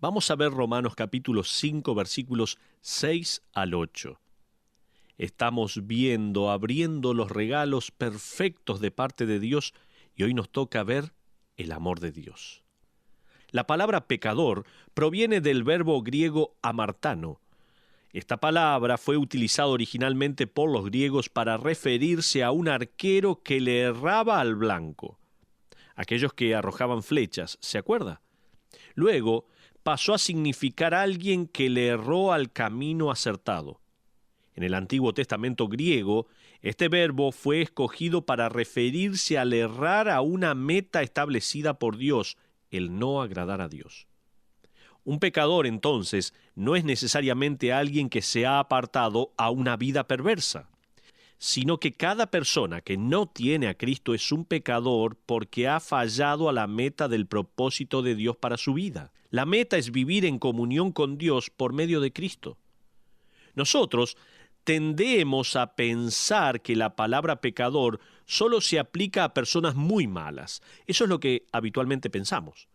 Vamos a ver Romanos capítulo 5, versículos 6 al 8. Estamos abriendo los regalos perfectos de parte de Dios y hoy nos toca ver el amor de Dios. La palabra pecador proviene del verbo griego amartano. Esta palabra fue utilizada originalmente por los griegos para referirse a un arquero que le erraba al blanco. Aquellos que arrojaban flechas, ¿se acuerda? Luego pasó a significar alguien que le erró al camino acertado. En el Antiguo Testamento griego, este verbo fue escogido para referirse al errar a una meta establecida por Dios, el no agradar a Dios. Un pecador, entonces, no es necesariamente alguien que se ha apartado a una vida perversa, sino que cada persona que no tiene a Cristo es un pecador porque ha fallado a la meta del propósito de Dios para su vida. La meta es vivir en comunión con Dios por medio de Cristo. Nosotros tendemos a pensar que la palabra pecador solo se aplica a personas muy malas. Eso es lo que habitualmente pensamos.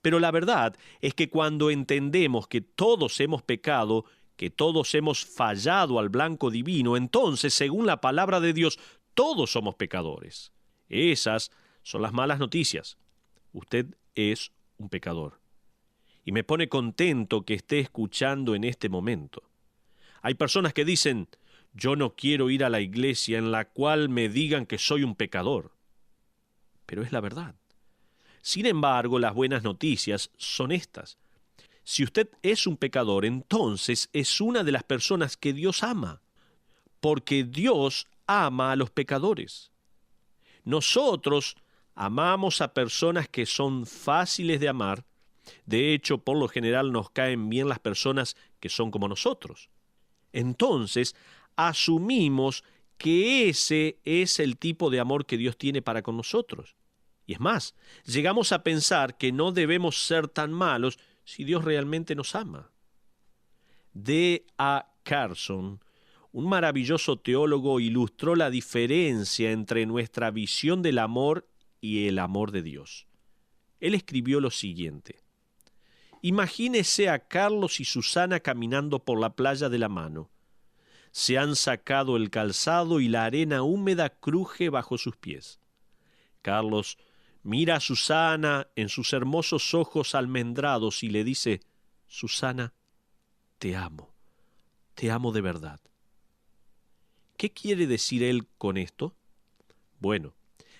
Pero la verdad es que cuando entendemos que todos hemos pecado, que todos hemos fallado al blanco divino, entonces, según la palabra de Dios, todos somos pecadores. Esas son las malas noticias. Usted es un pecador. Y me pone contento que esté escuchando en este momento. Hay personas que dicen, yo no quiero ir a la iglesia en la cual me digan que soy un pecador. Pero es la verdad. Sin embargo, las buenas noticias son estas. Si usted es un pecador, entonces es una de las personas que Dios ama, porque Dios ama a los pecadores. Nosotros amamos a personas que son fáciles de amar. De hecho, por lo general nos caen bien las personas que son como nosotros. Entonces, asumimos que ese es el tipo de amor que Dios tiene para con nosotros. Y es más, llegamos a pensar que no debemos ser tan malos si Dios realmente nos ama. D.A. Carson, un maravilloso teólogo, ilustró la diferencia entre nuestra visión del amor y el amor de Dios. Él escribió lo siguiente: imagínese a Carlos y Susana caminando por la playa de la mano. Se han sacado el calzado y la arena húmeda cruje bajo sus pies. Carlos mira a Susana en sus hermosos ojos almendrados y le dice, Susana, te amo de verdad. ¿Qué quiere decir él con esto? Bueno,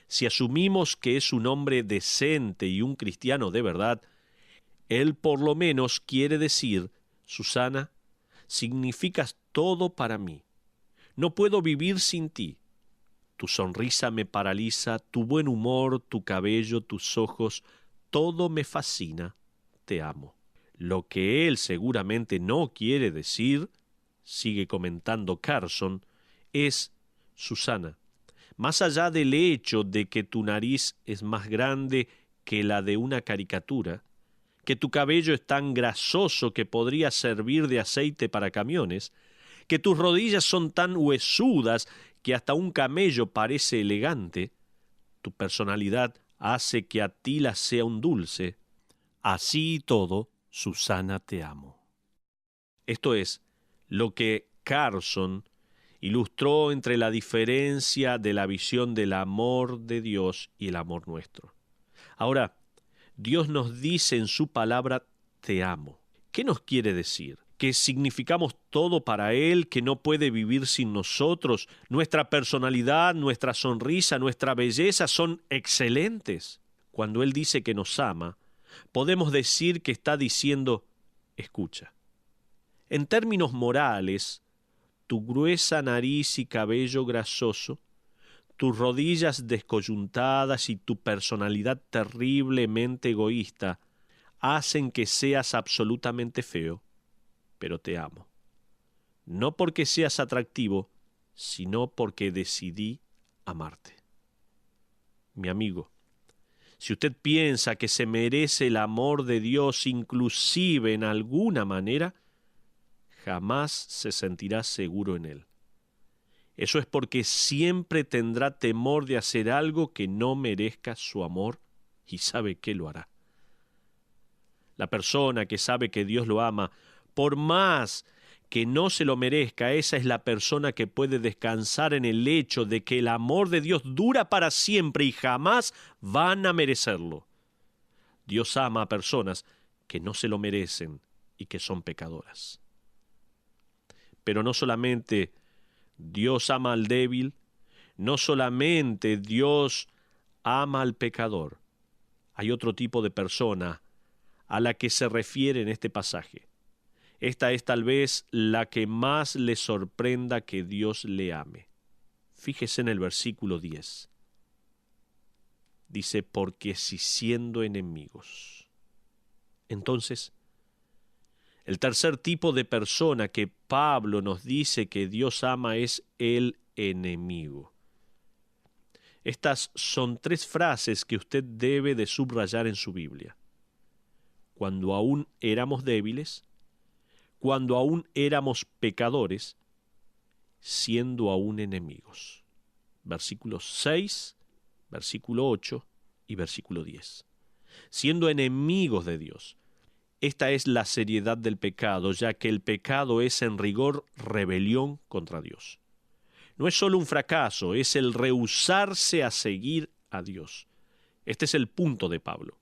si asumimos que es un hombre decente y un cristiano de verdad, él por lo menos quiere decir, Susana, significas todo para mí. No puedo vivir sin ti. Tu sonrisa me paraliza, tu buen humor, tu cabello, tus ojos, todo me fascina. Te amo. Lo que él seguramente no quiere decir, sigue comentando Carson, es, Susana, más allá del hecho de que tu nariz es más grande que la de una caricatura, que tu cabello es tan grasoso que podría servir de aceite para camiones, que tus rodillas son tan huesudas que hasta un camello parece elegante, tu personalidad hace que Atila sea un dulce. Así y todo, Susana, te amo. Esto es lo que Carson ilustró entre la diferencia de la visión del amor de Dios y el amor nuestro. Ahora, Dios nos dice en su palabra, te amo. ¿Qué nos quiere decir? ¿Que significamos todo para Él, que no puede vivir sin nosotros? Nuestra personalidad, nuestra sonrisa, nuestra belleza son excelentes. Cuando Él dice que nos ama, podemos decir que está diciendo, escucha. En términos morales, tu gruesa nariz y cabello grasoso, tus rodillas descoyuntadas y tu personalidad terriblemente egoísta hacen que seas absolutamente feo, pero te amo. No porque seas atractivo, sino porque decidí amarte. Mi amigo, si usted piensa que se merece el amor de Dios inclusive en alguna manera, jamás se sentirá seguro en Él. Eso es porque siempre tendrá temor de hacer algo que no merezca su amor y sabe que lo hará. La persona que sabe que Dios lo ama, por más que no se lo merezca, esa es la persona que puede descansar en el hecho de que el amor de Dios dura para siempre y jamás van a merecerlo. Dios ama a personas que no se lo merecen y que son pecadoras. Pero no solamente Dios ama al débil, no solamente Dios ama al pecador. Hay otro tipo de persona a la que se refiere en este pasaje. Esta es tal vez la que más le sorprenda que Dios le ame. Fíjese en el versículo 10. Dice, porque si siendo enemigos. Entonces, el tercer tipo de persona que Pablo nos dice que Dios ama es el enemigo. Estas son 3 frases que usted debe de subrayar en su Biblia. Cuando aún éramos débiles, cuando aún éramos pecadores, siendo aún enemigos. Versículos 6, versículo 8 y versículo 10. Siendo enemigos de Dios. Esta es la seriedad del pecado, ya que el pecado es en rigor rebelión contra Dios. No es solo un fracaso, es el rehusarse a seguir a Dios. Este es el punto de Pablo.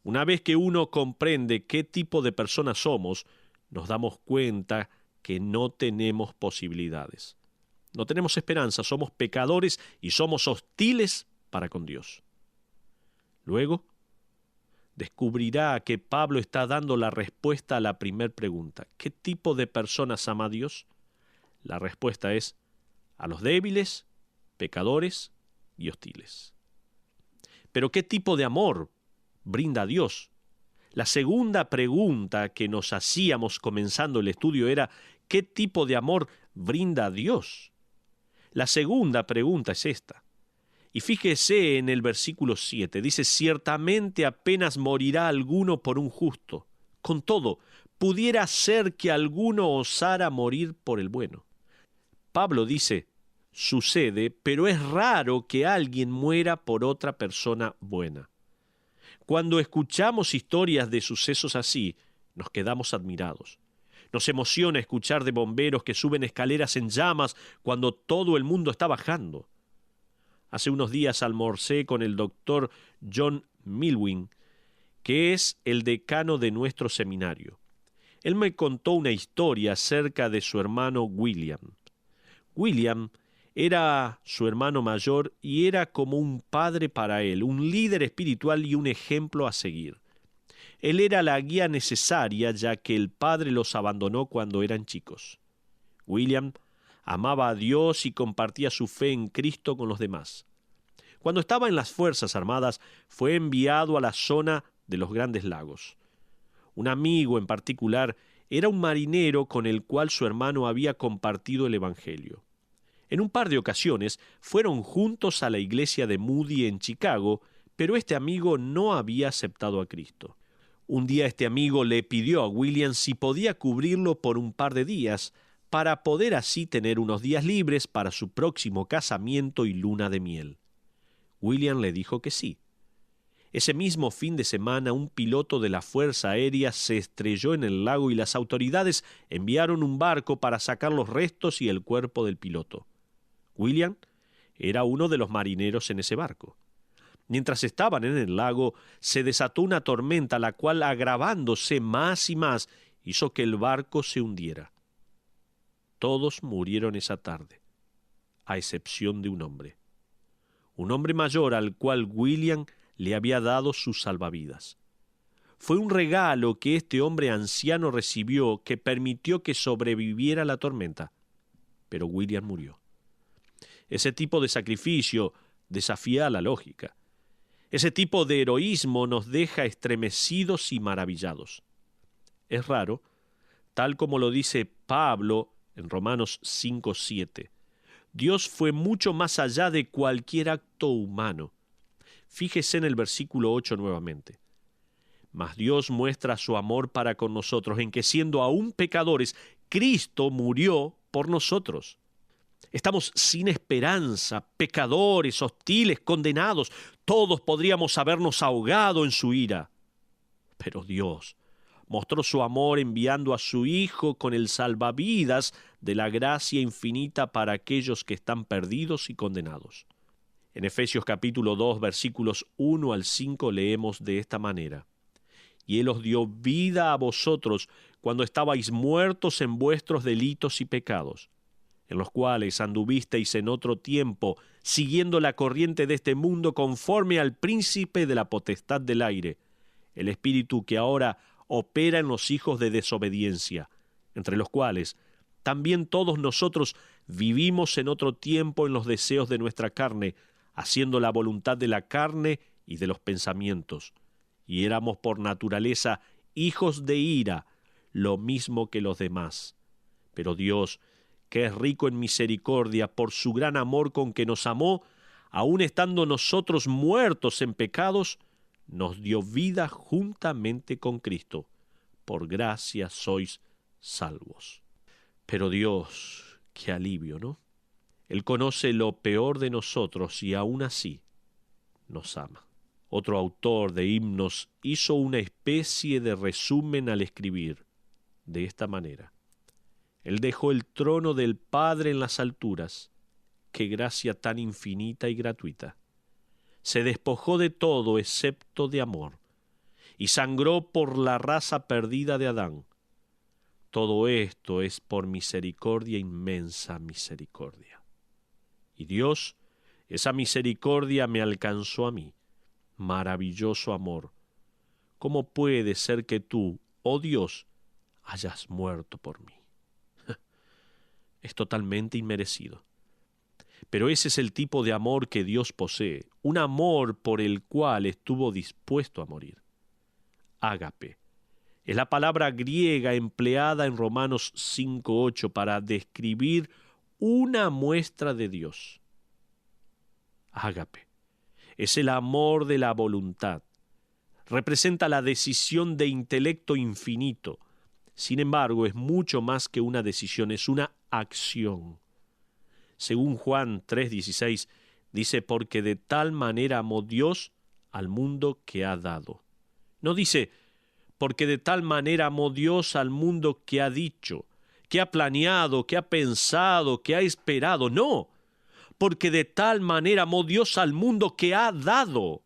Una vez que uno comprende qué tipo de personas somos, nos damos cuenta que no tenemos posibilidades. No tenemos esperanza, somos pecadores y somos hostiles para con Dios. Luego, descubrirá que Pablo está dando la respuesta a la primera pregunta. ¿Qué tipo de personas ama a Dios? La respuesta es a los débiles, pecadores y hostiles. Pero ¿qué tipo de amor brinda a Dios? La segunda pregunta que nos hacíamos comenzando el estudio era ¿qué tipo de amor brinda a Dios? La segunda pregunta es esta. Y fíjese en el versículo 7, dice, ciertamente apenas morirá alguno por un justo. Con todo, pudiera ser que alguno osara morir por el bueno. Pablo dice, sucede, pero es raro que alguien muera por otra persona buena. Cuando escuchamos historias de sucesos así, nos quedamos admirados. Nos emociona escuchar de bomberos que suben escaleras en llamas cuando todo el mundo está bajando. Hace unos días almorcé con el doctor John Milwin, que es el decano de nuestro seminario. Él me contó una historia acerca de su hermano William. William era su hermano mayor y era como un padre para él, un líder espiritual y un ejemplo a seguir. Él era la guía necesaria ya que el padre los abandonó cuando eran chicos. William amaba a Dios y compartía su fe en Cristo con los demás. Cuando estaba en las Fuerzas Armadas, fue enviado a la zona de los Grandes Lagos. Un amigo en particular era un marinero con el cual su hermano había compartido el Evangelio. En un par de ocasiones fueron juntos a la iglesia de Moody en Chicago, pero este amigo no había aceptado a Cristo. Un día este amigo le pidió a William si podía cubrirlo por un par de días, para poder así tener unos días libres para su próximo casamiento y luna de miel. William le dijo que sí. Ese mismo fin de semana, un piloto de la Fuerza Aérea se estrelló en el lago y las autoridades enviaron un barco para sacar los restos y el cuerpo del piloto. William era uno de los marineros en ese barco. Mientras estaban en el lago, se desató una tormenta, la cual, agravándose más y más, hizo que el barco se hundiera. Todos murieron esa tarde, a excepción de un hombre mayor al cual William le había dado sus salvavidas. Fue un regalo que este hombre anciano recibió que permitió que sobreviviera la tormenta, pero William murió. Ese tipo de sacrificio desafía la lógica. Ese tipo de heroísmo nos deja estremecidos y maravillados. Es raro, tal como lo dice Pablo en Romanos 5:7. Dios fue mucho más allá de cualquier acto humano. Fíjese en el versículo 8 nuevamente. Mas Dios muestra su amor para con nosotros en que siendo aún pecadores, Cristo murió por nosotros. Estamos sin esperanza, pecadores, hostiles, condenados. Todos podríamos habernos ahogado en su ira. Pero Dios mostró su amor enviando a su Hijo con el salvavidas de la gracia infinita para aquellos que están perdidos y condenados. En Efesios capítulo 2, versículos 1 al 5 leemos de esta manera: Y Él os dio vida a vosotros cuando estabais muertos en vuestros delitos y pecados, en los cuales anduvisteis en otro tiempo, siguiendo la corriente de este mundo conforme al príncipe de la potestad del aire, el espíritu que ahora opera en los hijos de desobediencia, entre los cuales también todos nosotros vivimos en otro tiempo en los deseos de nuestra carne, haciendo la voluntad de la carne y de los pensamientos, y éramos por naturaleza hijos de ira, lo mismo que los demás. Pero Dios, que es rico en misericordia, por su gran amor con que nos amó, aun estando nosotros muertos en pecados, nos dio vida juntamente con Cristo. Por gracia sois salvos. Pero Dios, qué alivio, ¿no? Él conoce lo peor de nosotros y aún así nos ama. Otro autor de himnos hizo una especie de resumen al escribir de esta manera: Él dejó el trono del Padre en las alturas. Qué gracia tan infinita y gratuita. Se despojó de todo excepto de amor, y sangró por la raza perdida de Adán. Todo esto es por misericordia, inmensa misericordia. Y Dios, esa misericordia me alcanzó a mí. Maravilloso amor. ¿Cómo puede ser que tú, oh Dios, hayas muerto por mí? Es totalmente inmerecido. Pero ese es el tipo de amor que Dios posee, un amor por el cual estuvo dispuesto a morir. Ágape es la palabra griega empleada en Romanos 5:8 para describir una muestra de Dios. Ágape es el amor de la voluntad. Representa la decisión de intelecto infinito. Sin embargo, es mucho más que una decisión, es una acción. Según Juan 3:16, dice: porque de tal manera amó Dios al mundo que ha dado. No dice: porque de tal manera amó Dios al mundo que ha dicho, que ha planeado, que ha pensado, que ha esperado. No, porque de tal manera amó Dios al mundo que ha dado.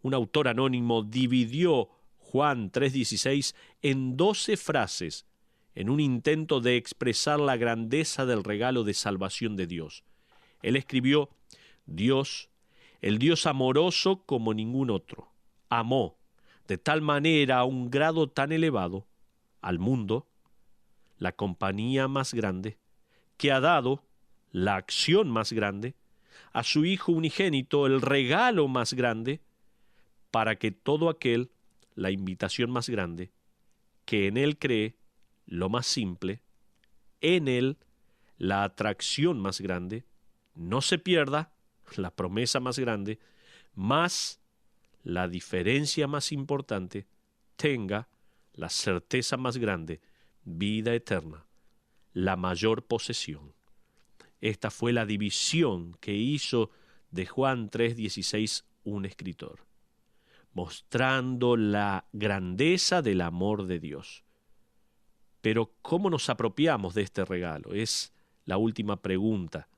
Un autor anónimo dividió Juan 3:16 en 12 frases en un intento de expresar la grandeza del regalo de salvación de Dios. Él escribió: Dios, el Dios amoroso como ningún otro, amó de tal manera, a un grado tan elevado, al mundo, la compañía más grande, que ha dado la acción más grande, a su Hijo unigénito, el regalo más grande, para que todo aquel, la invitación más grande, que en Él cree, lo más simple, en Él, la atracción más grande, no se pierda, la promesa más grande, más la diferencia más importante, tenga la certeza más grande, vida eterna, la mayor posesión. Esta fue la división que hizo de Juan 3:16 un escritor, mostrando la grandeza del amor de Dios. Pero ¿cómo nos apropiamos de este regalo? Es la última pregunta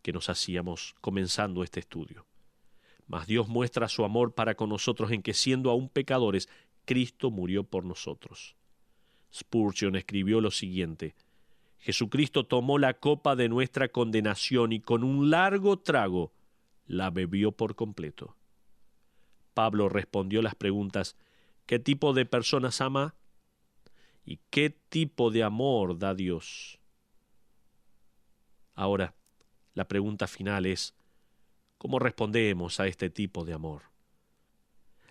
que nos hacíamos comenzando este estudio. Mas Dios muestra su amor para con nosotros en que, siendo aún pecadores, Cristo murió por nosotros. Spurgeon escribió lo siguiente: Jesucristo tomó la copa de nuestra condenación y con un largo trago la bebió por completo. Pablo respondió las preguntas: ¿qué tipo de personas ama? ¿Y qué tipo de amor da Dios? Ahora, la pregunta final es: ¿cómo respondemos a este tipo de amor?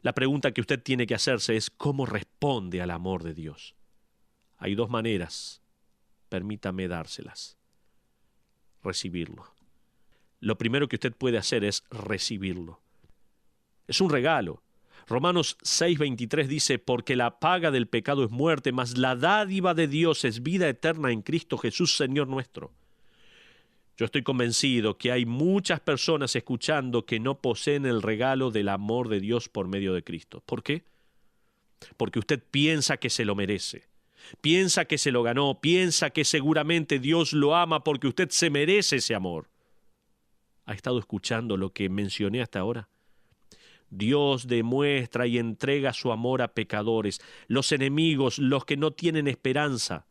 La pregunta que usted tiene que hacerse es: ¿cómo responde al amor de Dios? Hay dos maneras, permítame dárselas. Recibirlo. Lo primero que usted puede hacer es recibirlo. Es un regalo. Romanos 6:23 dice: porque la paga del pecado es muerte, mas la dádiva de Dios es vida eterna en Cristo Jesús, Señor nuestro. Yo estoy convencido que hay muchas personas escuchando que no poseen el regalo del amor de Dios por medio de Cristo. ¿Por qué? porque usted piensa que se lo merece. Piensa que se lo ganó, piensa que seguramente Dios lo ama porque usted se merece ese amor. ¿Ha estado escuchando lo que mencioné hasta ahora? Dios demuestra y entrega su amor a pecadores, los enemigos, los que no tienen esperanza.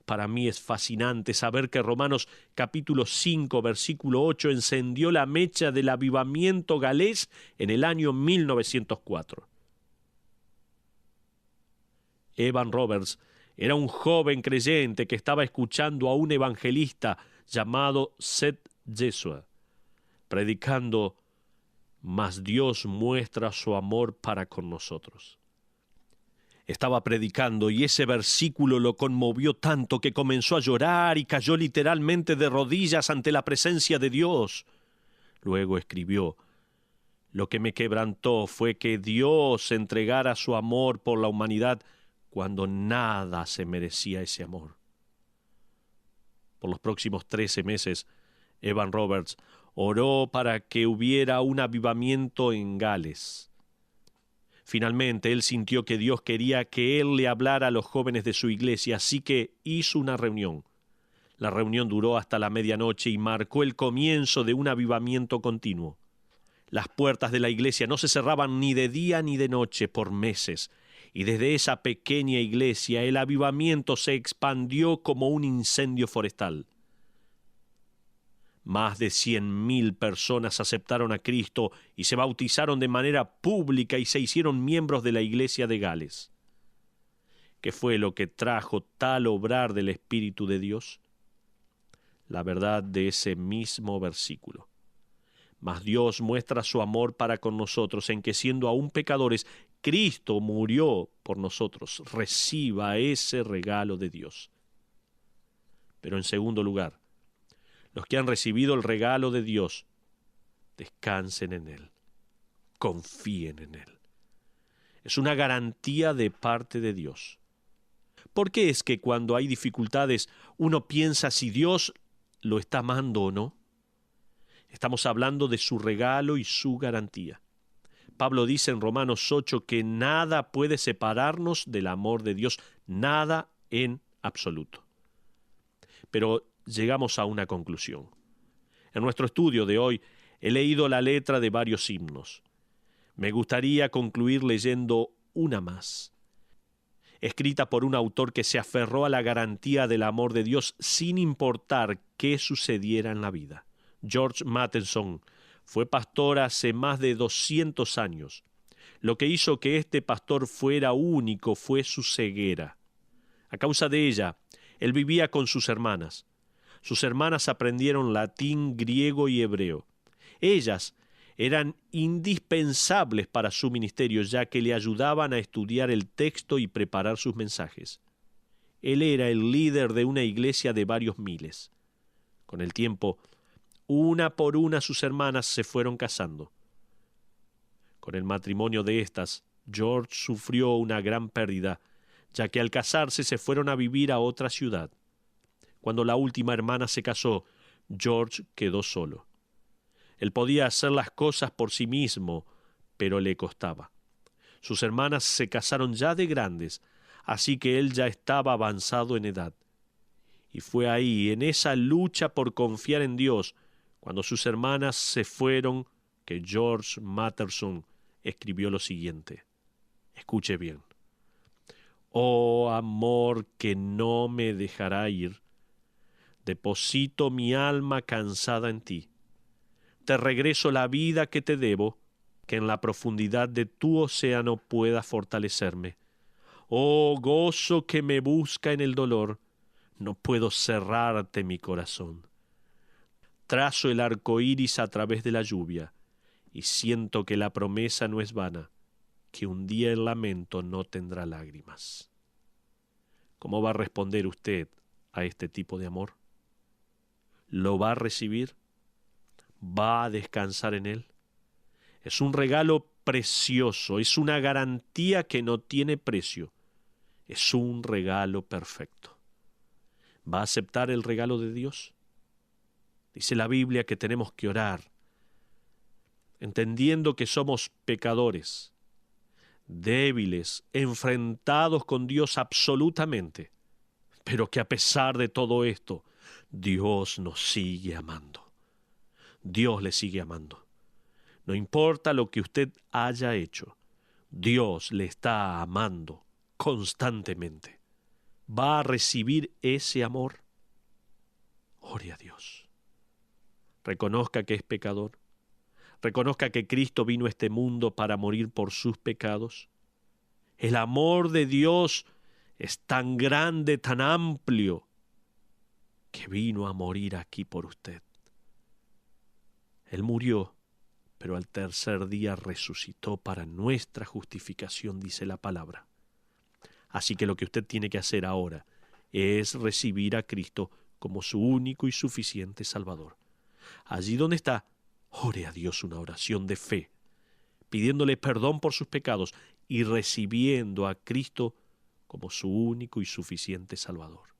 Para mí es fascinante saber que Romanos capítulo 5, versículo 8 encendió la mecha del avivamiento galés en el año 1904. Evan Roberts era un joven creyente que estaba escuchando a un evangelista llamado Seth Jesua, predicando: «Mas Dios muestra su amor para con nosotros». Estaba predicando y ese versículo lo conmovió tanto que comenzó a llorar y cayó literalmente de rodillas ante la presencia de Dios. Luego escribió: «Lo que me quebrantó fue que Dios entregara su amor por la humanidad cuando nada se merecía ese amor». Por los próximos 13 meses, Evan Roberts oró para que hubiera un avivamiento en Gales. Finalmente, él sintió que Dios quería que él le hablara a los jóvenes de su iglesia, así que hizo una reunión. La reunión duró hasta la medianoche y marcó el comienzo de un avivamiento continuo. Las puertas de la iglesia no se cerraban ni de día ni de noche por meses, y desde esa pequeña iglesia el avivamiento se expandió como un incendio forestal. Más de 100,000 personas aceptaron a Cristo y se bautizaron de manera pública y se hicieron miembros de la iglesia de Gales. ¿Qué fue lo que trajo tal obrar del Espíritu de Dios? La verdad de ese mismo versículo. Mas Dios muestra su amor para con nosotros en que, siendo aún pecadores, Cristo murió por nosotros. Reciba ese regalo de Dios. Pero en segundo lugar, los que han recibido el regalo de Dios, descansen en Él, confíen en Él. Es una garantía de parte de Dios. ¿Por qué es que cuando hay dificultades uno piensa si Dios lo está amando o no? Estamos hablando de su regalo y su garantía. Pablo dice en Romanos 8 que nada puede separarnos del amor de Dios, nada en absoluto. Pero llegamos a una conclusión. En nuestro estudio de hoy he leído la letra de varios himnos. Me gustaría concluir leyendo una más, escrita por un autor que se aferró a la garantía del amor de Dios sin importar qué sucediera en la vida. George Matheson fue pastor hace más de 200 años. Lo que hizo que este pastor fuera único fue su ceguera. A causa de ella, él vivía con sus hermanas. Sus hermanas aprendieron latín, griego y hebreo. Ellas eran indispensables para su ministerio, ya que le ayudaban a estudiar el texto y preparar sus mensajes. Él era el líder de una iglesia de varios miles. Con el tiempo, una por una sus hermanas se fueron casando. Con el matrimonio de estas, George sufrió una gran pérdida, ya que al casarse se fueron a vivir a otra ciudad. Cuando la última hermana se casó, George quedó solo. Él podía hacer las cosas por sí mismo, pero le costaba. Sus hermanas se casaron ya de grandes, así que él ya estaba avanzado en edad. Y fue ahí, en esa lucha por confiar en Dios, cuando sus hermanas se fueron, que George Matheson escribió lo siguiente. Escuche bien. Oh amor que no me dejará ir, deposito mi alma cansada en ti. Te regreso la vida que te debo, que en la profundidad de tu océano pueda fortalecerme. Oh gozo que me busca en el dolor, no puedo cerrarte mi corazón. Trazo el arco iris a través de la lluvia, y siento que la promesa no es vana, que un día el lamento no tendrá lágrimas. ¿Cómo va a responder usted a este tipo de amor? ¿Lo va a recibir? ¿Va a descansar en él? Es un regalo precioso, es una garantía que no tiene precio, es un regalo perfecto. ¿Va a aceptar el regalo de Dios? Dice la Biblia que tenemos que orar, entendiendo que somos pecadores, débiles, enfrentados con Dios absolutamente, pero que a pesar de todo esto, Dios nos sigue amando. Dios le sigue amando. No importa lo que usted haya hecho, Dios le está amando constantemente. ¿Va a recibir ese amor? Ore a Dios. Reconozca que es pecador. Reconozca que Cristo vino a este mundo para morir por sus pecados. El amor de Dios es tan grande, tan amplio, que vino a morir aquí por usted. Él murió, pero al tercer día resucitó para nuestra justificación, dice la palabra. Así que lo que usted tiene que hacer ahora es recibir a Cristo como su único y suficiente Salvador. Allí donde está, ore a Dios una oración de fe, pidiéndole perdón por sus pecados y recibiendo a Cristo como su único y suficiente Salvador.